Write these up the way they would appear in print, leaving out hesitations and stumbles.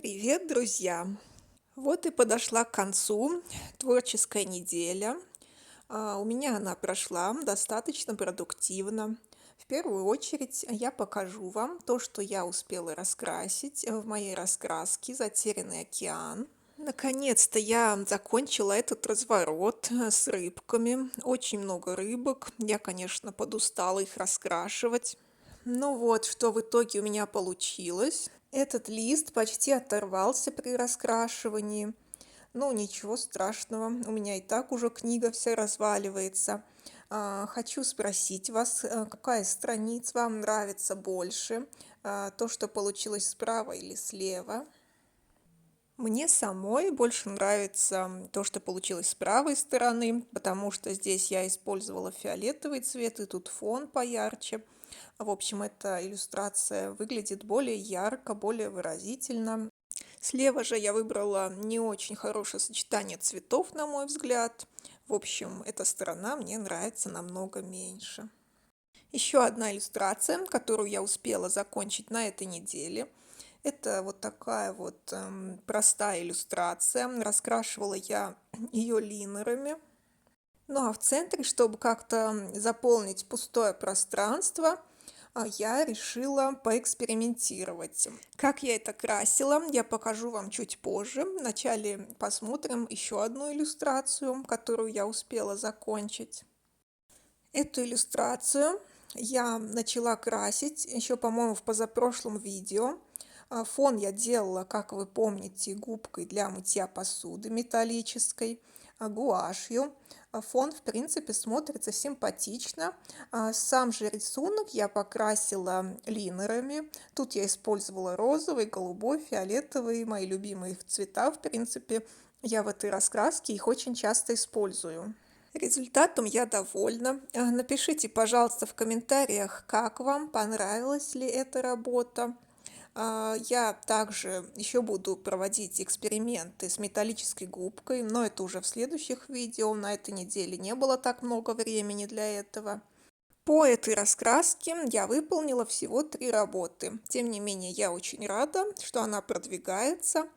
Привет, друзья! Вот и подошла к концу творческая неделя. У меня она прошла достаточно продуктивно. В первую очередь я покажу вам то, что я успела раскрасить в моей раскраске «Затерянный океан». Наконец-то я закончила этот разворот с рыбками. Очень много рыбок. Я, конечно, подустала их раскрашивать. Ну вот, что в итоге у меня получилось. Этот лист почти оторвался при раскрашивании. Ну, ничего страшного, у меня и так уже книга вся разваливается. Хочу спросить вас, какая страница вам нравится больше? То, что получилось справа или слева? Мне самой больше нравится то, что получилось с правой стороны, потому что здесь я использовала фиолетовый цвет, и тут фон поярче. В общем, эта иллюстрация выглядит более ярко, более выразительно. Слева же я выбрала не очень хорошее сочетание цветов, на мой взгляд. В общем, эта сторона мне нравится намного меньше. Еще одна иллюстрация, которую я успела закончить на этой неделе. Это вот такая вот простая иллюстрация. Раскрашивала я ее линерами. Ну а в центре, чтобы как-то заполнить пустое пространство, я решила поэкспериментировать. Как я это красила, я покажу вам чуть позже. Вначале посмотрим еще одну иллюстрацию, которую я успела закончить. Эту иллюстрацию я начала красить еще, по-моему, в позапрошлом видео. Фон я делала, как вы помните, губкой для мытья посуды металлической, гуашью. Фон, в принципе, смотрится симпатично. Сам же рисунок я покрасила линерами. Тут я использовала розовый, голубой, фиолетовый, мои любимые цвета, в принципе. Я в этой раскраске их очень часто использую. Результатом я довольна. Напишите, пожалуйста, в комментариях, как вам, понравилась ли эта работа. Я также еще буду проводить эксперименты с металлической губкой, но это уже в следующих видео. На этой неделе не было так много времени для этого. По этой раскраске я выполнила всего 3 работы. Тем не менее, я очень рада, что она продвигается.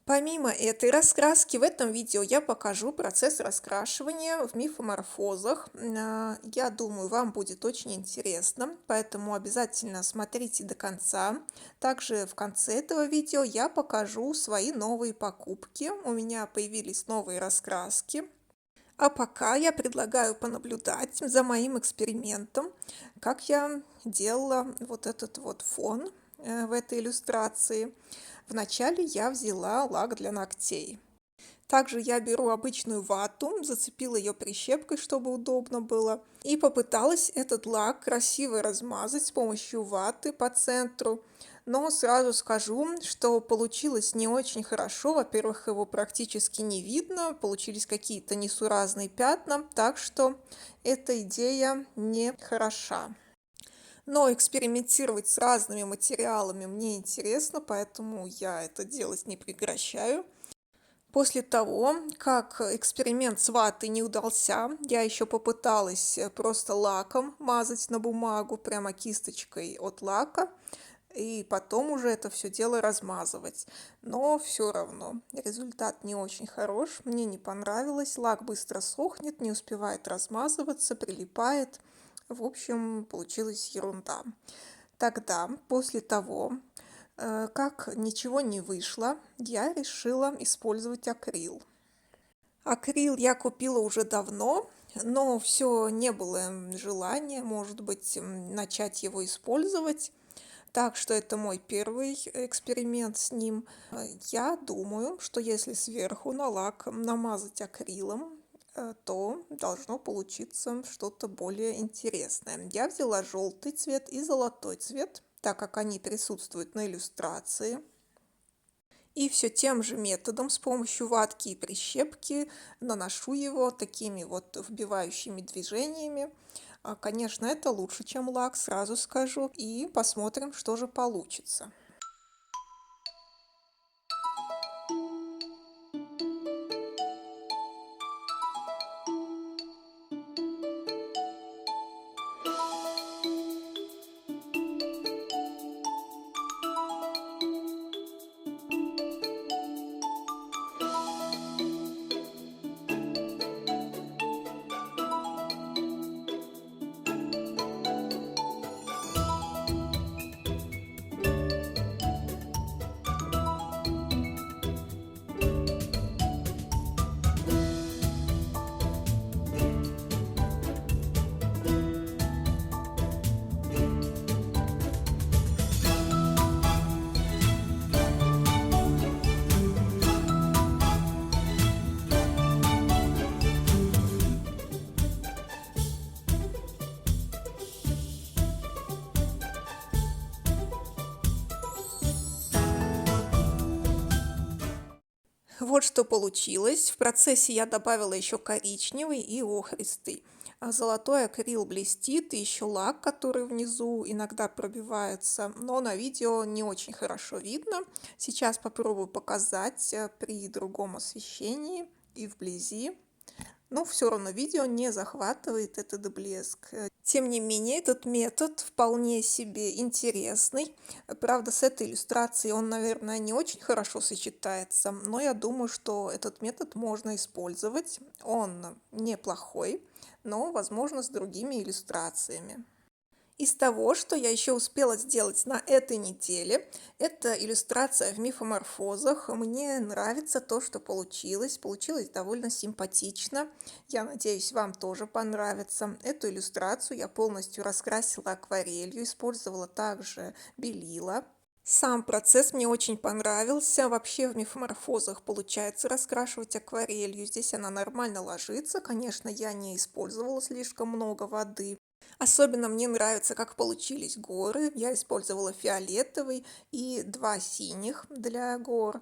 Помимо этой раскраски, в этом видео я покажу процесс раскрашивания в мифоморфозах. Я думаю, вам будет очень интересно, поэтому обязательно смотрите до конца. Также в конце этого видео я покажу свои новые покупки. У меня появились новые раскраски. А пока я предлагаю понаблюдать за моим экспериментом, как я делала вот этот вот фон в этой иллюстрации. Вначале я взяла лак для ногтей. Также я беру обычную вату, зацепила ее прищепкой, чтобы удобно было, и попыталась этот лак красиво размазать с помощью ваты по центру. Но сразу скажу, что получилось не очень хорошо. Во-первых, его практически не видно, получились какие-то несуразные пятна, так что эта идея не хороша. Но экспериментировать с разными материалами мне интересно, поэтому я это делать не прекращаю. После того, как эксперимент с ватой не удался, я еще попыталась просто лаком мазать на бумагу, прямо кисточкой от лака, и потом уже это все дело размазывать. Но все равно результат не очень хорош, мне не понравилось, лак быстро сохнет, не успевает размазываться, прилипает. В общем, получилась ерунда. Тогда, после того, как ничего не вышло, я решила использовать акрил. Акрил я купила уже давно, но все не было желания, может быть, начать его использовать. Так что это мой первый эксперимент с ним. Я думаю, что если сверху на лак намазать акрилом, то должно получиться что-то более интересное. Я взяла желтый цвет и золотой цвет, так как они присутствуют на иллюстрации. И все тем же методом, с помощью ватки и прищепки, наношу его такими вот вбивающими движениями. Конечно, это лучше, чем лак, сразу скажу. И посмотрим, что же получится. Вот что получилось. В процессе я добавила еще коричневый и охристый. Золотой акрил блестит, и еще лак, который внизу иногда пробивается, но на видео не очень хорошо видно. Сейчас попробую показать при другом освещении и вблизи. Но все равно видео не захватывает этот блеск. Тем не менее, этот метод вполне себе интересный. Правда, с этой иллюстрацией он, наверное, не очень хорошо сочетается, но я думаю, что этот метод можно использовать. Он неплохой, но, возможно, с другими иллюстрациями. Из того, что я еще успела сделать на этой неделе, это иллюстрация в мифоморфозах. Мне нравится то, что получилось. Получилось довольно симпатично. Я надеюсь, вам тоже понравится. Эту иллюстрацию я полностью раскрасила акварелью, использовала также белила. Сам процесс мне очень понравился. Вообще в мифоморфозах получается раскрашивать акварелью. Здесь она нормально ложится. Конечно, я не использовала слишком много воды. Особенно мне нравится, как получились горы. Я использовала фиолетовый и 2 синих для гор.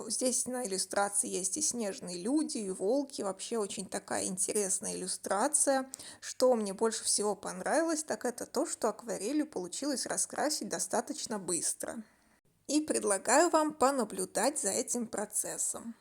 Здесь на иллюстрации есть и снежные люди, и волки. Вообще очень такая интересная иллюстрация. Что мне больше всего понравилось, так это то, что акварелью получилось раскрасить достаточно быстро. И предлагаю вам понаблюдать за этим процессом.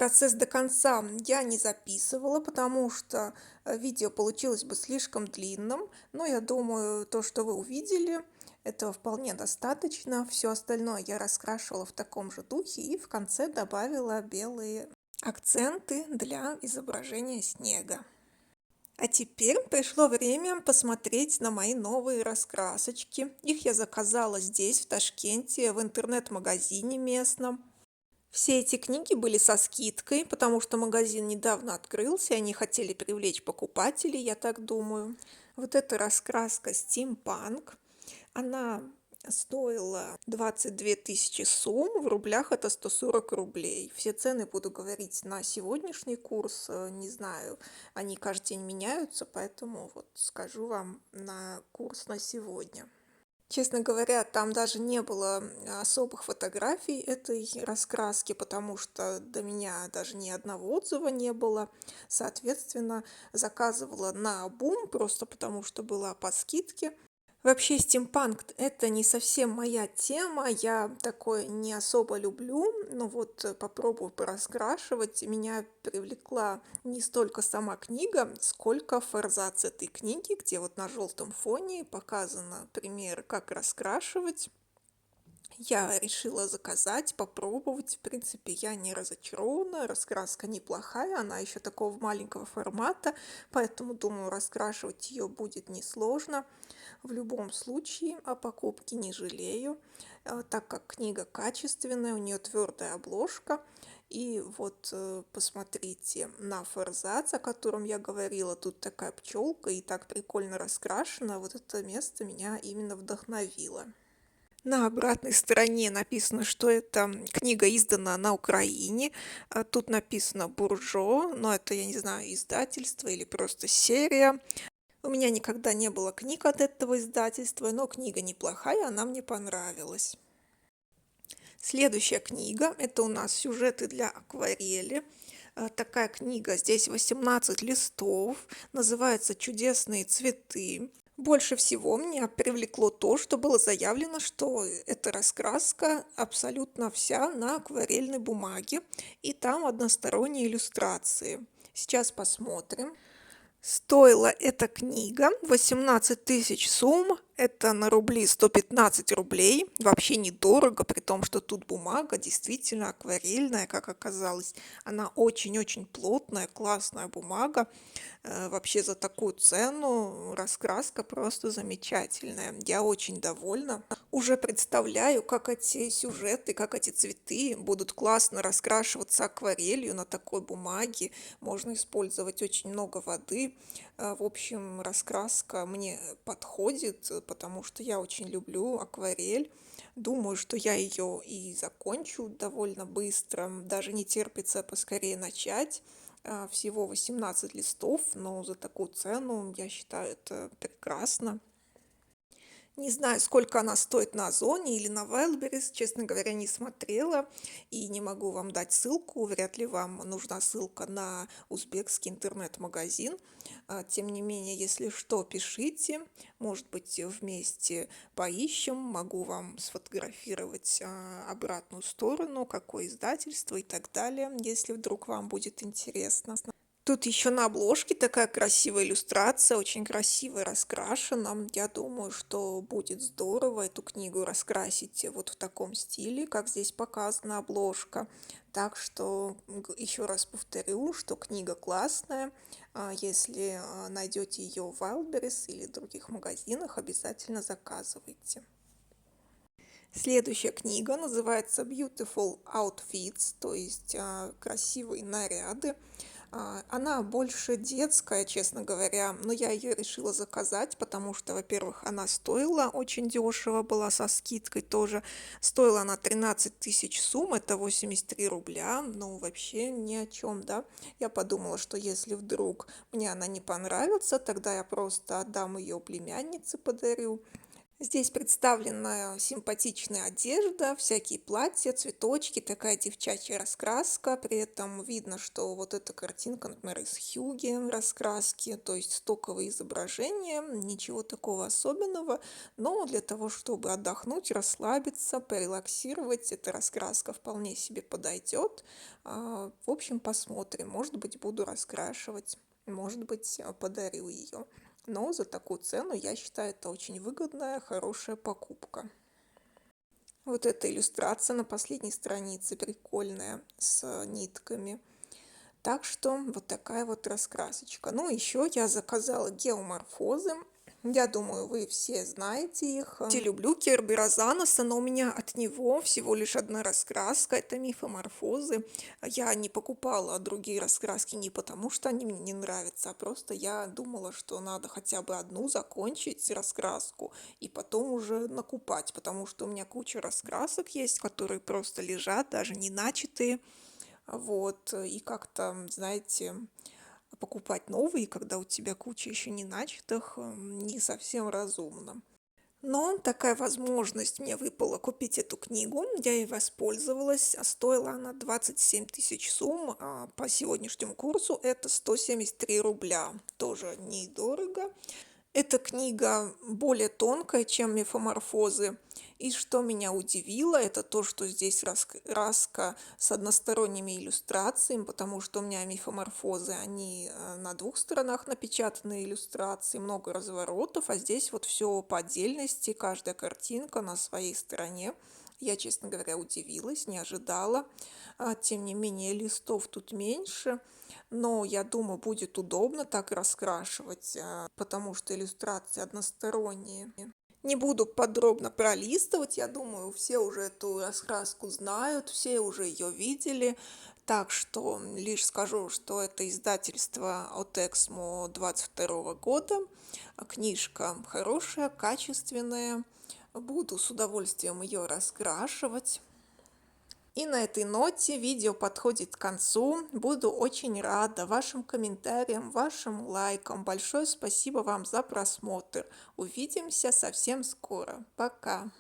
Процесс до конца я не записывала, потому что видео получилось бы слишком длинным, но я думаю, то, что вы увидели, этого вполне достаточно. Все остальное я раскрашивала в таком же духе и в конце добавила белые акценты для изображения снега. А теперь пришло время посмотреть на мои новые раскрасочки. Их я заказала здесь, в Ташкенте, в интернет-магазине местном. Все эти книги были со скидкой, потому что магазин недавно открылся, и они хотели привлечь покупателей, я так думаю. Вот эта раскраска «Стимпанк», она стоила 22 тысячи сум, в рублях это 140 рублей. Все цены буду говорить на сегодняшний курс, не знаю, они каждый день меняются, поэтому вот скажу вам на курс на сегодня. Честно говоря, там даже не было особых фотографий этой раскраски, потому что до меня даже ни одного отзыва не было. Соответственно, заказывала наобум, просто потому что была по скидке. Вообще, стимпанк — это не совсем моя тема, я такое не особо люблю, но вот попробую пораскрашивать. Меня привлекла не столько сама книга, сколько форзац этой книги, где вот на желтом фоне показано пример, как раскрашивать. Я решила заказать, попробовать. В принципе, я не разочарована. Раскраска неплохая, она еще такого маленького формата, поэтому, думаю, раскрашивать ее будет несложно. В любом случае, о покупке не жалею, так как книга качественная, у нее твердая обложка. И вот посмотрите на форзац, о котором я говорила. Тут такая пчелка и так прикольно раскрашена. Вот это место меня именно вдохновило. На обратной стороне написано, что эта книга издана на Украине. Тут написано «Буржо», но это, я не знаю, издательство или просто серия. У меня никогда не было книг от этого издательства, но книга неплохая, она мне понравилась. Следующая книга — это у нас «Сюжеты для акварели». Такая книга, здесь 18 листов, называется «Чудесные цветы». Больше всего меня привлекло то, что было заявлено, что эта раскраска абсолютно вся на акварельной бумаге, и там односторонние иллюстрации. Сейчас посмотрим. Стоила эта книга 18 тысяч сум, это на рубли 115 рублей, вообще недорого, при том, что тут бумага действительно акварельная, как оказалось. Она очень-очень плотная, классная бумага. Вообще за такую цену раскраска просто замечательная. Я очень довольна. Уже представляю, как эти сюжеты, как эти цветы будут классно раскрашиваться акварелью на такой бумаге. Можно использовать очень много воды. В общем, раскраска мне подходит, потому что я очень люблю акварель. Думаю, что я ее и закончу довольно быстро. Даже не терпится поскорее начать. Всего 18 листов, но за такую цену, я считаю, это прекрасно. Не знаю, сколько она стоит на Озоне или на Wildberries, честно говоря, не смотрела и не могу вам дать ссылку. Вряд ли вам нужна ссылка на узбекский интернет-магазин. Тем не менее, если что, пишите. Может быть, вместе поищем. Могу вам сфотографировать обратную сторону, какое издательство и так далее, если вдруг вам будет интересно. Тут еще на обложке такая красивая иллюстрация, очень красиво раскрашена. Я думаю, что будет здорово эту книгу раскрасить вот в таком стиле, как здесь показана обложка. Так что еще раз повторю, что книга классная. Если найдете ее в Wildberries или других магазинах, обязательно заказывайте. Следующая книга называется Beautiful Outfits, то есть красивые наряды. Она больше детская, честно говоря, но я ее решила заказать, потому что, во-первых, она стоила очень дешево, была со скидкой тоже. Стоила она 13 тысяч сум, это 83 рубля, ну вообще ни о чем, да. Я подумала, что если вдруг мне она не понравится, тогда я просто отдам ее племяннице, подарю. Здесь представлена симпатичная одежда, всякие платья, цветочки, такая девчачья раскраска. При этом видно, что вот эта картинка, например, из Хьюги раскраски, то есть стоковые изображения, ничего такого особенного. Но для того, чтобы отдохнуть, расслабиться, порелаксировать, эта раскраска вполне себе подойдет. В общем, посмотрим. Может быть, буду раскрашивать, может быть, подарю ее. Но за такую цену, я считаю, это очень выгодная, хорошая покупка. Вот эта иллюстрация на последней странице прикольная, с нитками. Так что вот такая вот раскрасочка. Ну, еще я заказала геоморфозы. Я думаю, вы все знаете их. Я люблю Керберазаноса, но у меня от него всего лишь одна раскраска. Это мифоморфозы. Я не покупала другие раскраски не потому, что они мне не нравятся, а просто я думала, что надо хотя бы одну закончить раскраску и потом уже накупать, потому что у меня куча раскрасок есть, которые просто лежат, даже не начатые. Вот, и как-то, знаете, покупать новые, когда у тебя куча еще не начатых, не совсем разумно. Но такая возможность мне выпала купить эту книгу, я ей воспользовалась, стоила она 27 тысяч сум, а по сегодняшнему курсу это 173 рубля, тоже недорого. Эта книга более тонкая, чем мифоморфозы. И что меня удивило, это то, что здесь раскраска с односторонними иллюстрациями, потому что у меня мифоморфозы, они на двух сторонах напечатаны иллюстрации, много разворотов, а здесь вот все по отдельности, каждая картинка на своей стороне. Я, честно говоря, удивилась, не ожидала. Тем не менее, листов тут меньше. Но я думаю, будет удобно так раскрашивать, потому что иллюстрации односторонние. Не буду подробно пролистывать, я думаю, все уже эту раскраску знают, все уже ее видели. Так что лишь скажу, что это издательство от Эксмо 22 года. Книжка хорошая, качественная. Буду с удовольствием ее раскрашивать. И на этой ноте видео подходит к концу. Буду очень рада вашим комментариям, вашим лайкам. Большое спасибо вам за просмотр. Увидимся совсем скоро. Пока!